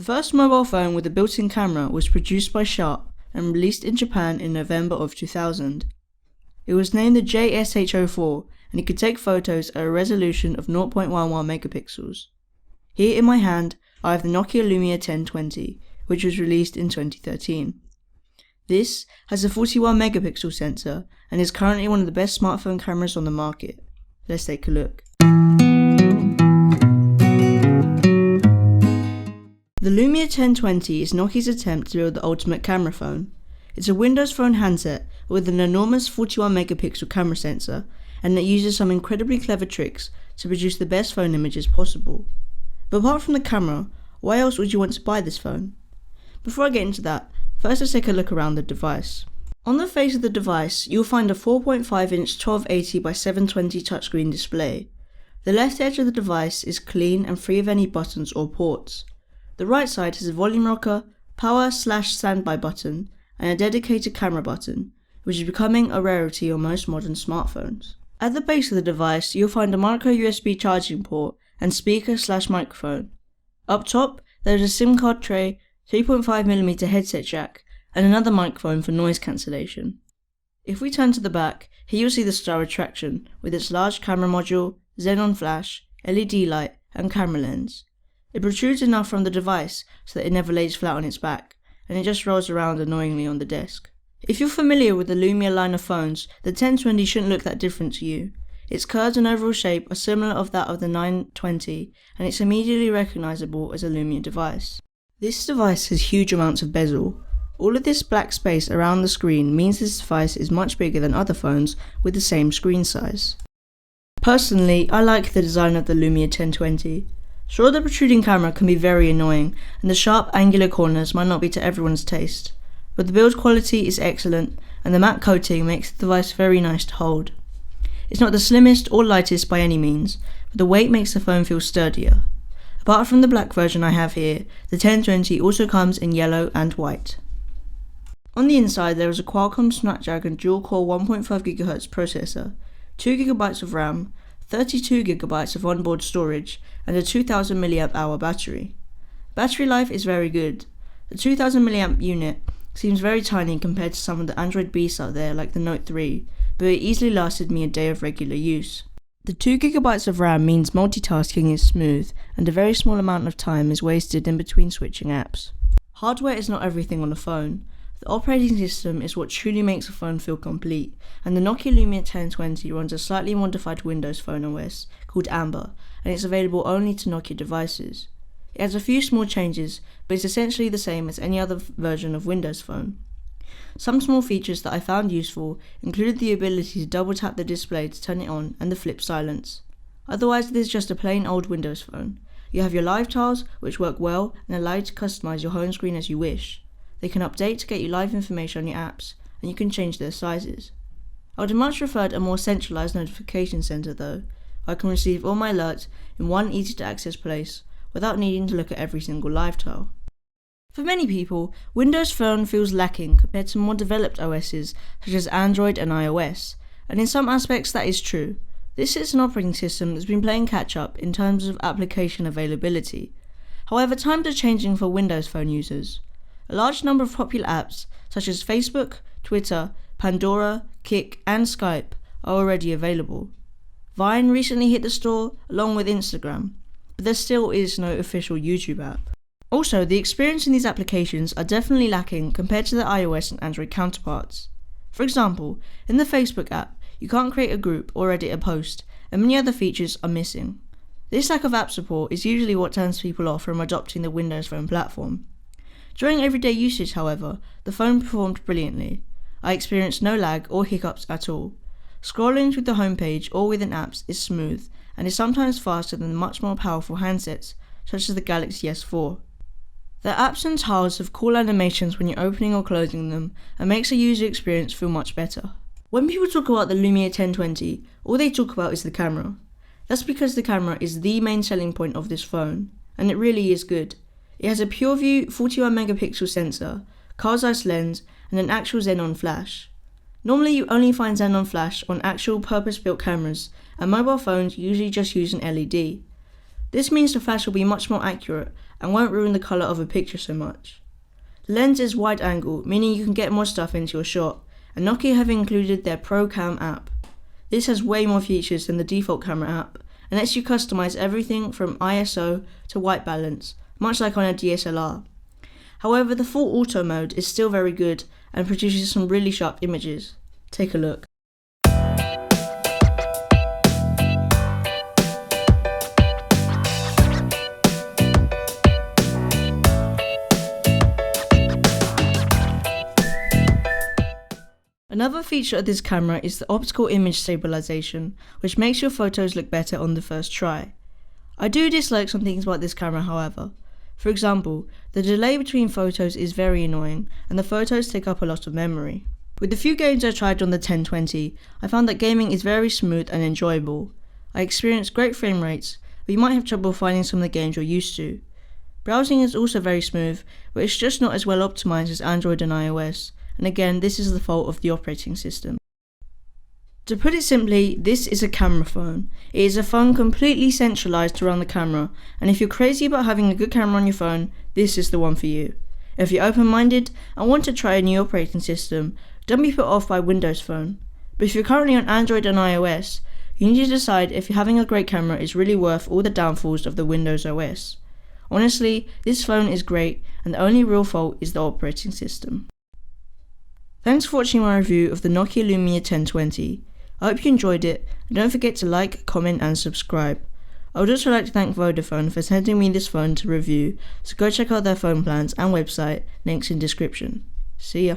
The first mobile phone with a built-in camera was produced by Sharp and released in Japan in November of 2000. It was named the JSH04 and it could take photos at a resolution of 0.11 megapixels. Here in my hand, I have the Nokia Lumia 1020, which was released in 2013. This has a 41 megapixel sensor and is currently one of the best smartphone cameras on the market. Let's take a look. The Lumia 1020 is Nokia's attempt to build the ultimate camera phone. It's a Windows Phone handset with an enormous 41 megapixel camera sensor, and it uses some incredibly clever tricks to produce the best phone images possible. But apart from the camera, why else would you want to buy this phone? Before I get into that, first let's take a look around the device. On the face of the device, you'll find a 4.5-inch 1280 by 720 touchscreen display. The left edge of the device is clean and free of any buttons or ports. The right side has a volume rocker, power/standby button, and a dedicated camera button, which is becoming a rarity on most modern smartphones. At the base of the device, you'll find a micro USB charging port and speaker/microphone. Up top, there is a SIM card tray, 3.5mm headset jack, and another microphone for noise cancellation. If we turn to the back, here you'll see the star retraction with its large camera module, xenon flash, LED light, and camera lens. It protrudes enough from the device so that it never lays flat on its back, and it just rolls around annoyingly on the desk. If you're familiar with the Lumia line of phones, the 1020 shouldn't look that different to you. Its curves and overall shape are similar of that of the 920, and it's immediately recognizable as a Lumia device. This device has huge amounts of bezel. All of this black space around the screen means this device is much bigger than other phones with the same screen size. Personally, I like the design of the Lumia 1020. Sure, the protruding camera can be very annoying, and the sharp angular corners might not be to everyone's taste, but the build quality is excellent, and the matte coating makes the device very nice to hold. It's not the slimmest or lightest by any means, but the weight makes the phone feel sturdier. Apart from the black version I have here, the 1020 also comes in yellow and white. On the inside there is a Qualcomm Snapdragon dual-core 1.5GHz processor, 2GB of RAM, 32GB of onboard storage, and a 2000 mAh battery. Battery life is very good. The 2000 mAh unit seems very tiny compared to some of the Android beasts out there like the Note 3, but it easily lasted me a day of regular use. The 2GB of RAM means multitasking is smooth, and a very small amount of time is wasted in between switching apps. Hardware is not everything on a phone. The operating system is what truly makes a phone feel complete, and the Nokia Lumia 1020 runs a slightly modified Windows Phone OS called Amber, and it's available only to Nokia devices. It has a few small changes, but it's essentially the same as any other version of Windows Phone. Some small features that I found useful included the ability to double tap the display to turn it on and the flip silence. Otherwise, it is just a plain old Windows Phone. You have your live tiles, which work well and allow you to customize your home screen as you wish. They can update to get you live information on your apps, and you can change their sizes. I would have much preferred a more centralized notification center though. I can receive all my alerts in one easy to access place, without needing to look at every single live tile. For many people, Windows Phone feels lacking compared to more developed OSs such as Android and iOS, and in some aspects that is true. This is an operating system that's been playing catch up in terms of application availability. However, times are changing for Windows Phone users. A large number of popular apps such as Facebook, Twitter, Pandora, Kik, and Skype are already available. Vine recently hit the store along with Instagram, but there still is no official YouTube app. Also, the experience in these applications are definitely lacking compared to their iOS and Android counterparts. For example, in the Facebook app, you can't create a group or edit a post, and many other features are missing. This lack of app support is usually what turns people off from adopting the Windows Phone platform. During everyday usage, however, the phone performed brilliantly. I experienced no lag or hiccups at all. Scrolling through the homepage or within apps is smooth and is sometimes faster than much more powerful handsets, such as the Galaxy S4. The apps and tiles have cool animations when you're opening or closing them and makes the user experience feel much better. When people talk about the Lumia 1020, all they talk about is the camera. That's because the camera is the main selling point of this phone, and it really is good. It has a PureView 41 megapixel sensor, car's-eyes lens, and an actual xenon flash. Normally you only find xenon flash on actual purpose-built cameras, and mobile phones usually just use an LED. This means the flash will be much more accurate and won't ruin the colour of a picture so much. The lens is wide angle, meaning you can get more stuff into your shot, and Nokia have included their Pro Cam app. This has way more features than the default camera app, and lets you customize everything from ISO to white balance, much like on a DSLR. However, the full auto mode is still very good and produces some really sharp images. Take a look. Another feature of this camera is the optical image stabilization, which makes your photos look better on the first try. I do dislike some things about this camera, however. For example, the delay between photos is very annoying, and the photos take up a lot of memory. With the few games I tried on the 1020, I found that gaming is very smooth and enjoyable. I experienced great frame rates, but you might have trouble finding some of the games you're used to. Browsing is also very smooth, but it's just not as well optimized as Android and iOS. And again, this is the fault of the operating system. To put it simply, this is a camera phone. It is a phone completely centralized around the camera, and if you're crazy about having a good camera on your phone, this is the one for you. If you're open-minded and want to try a new operating system, don't be put off by Windows Phone. But if you're currently on Android and iOS, you need to decide if having a great camera is really worth all the downfalls of the Windows OS. Honestly, this phone is great, and the only real fault is the operating system. Thanks for watching my review of the Nokia Lumia 1020. I hope you enjoyed it, and don't forget to like, comment and subscribe. I would also like to thank Vodafone for sending me this phone to review, so go check out their phone plans and website, links in description. See ya.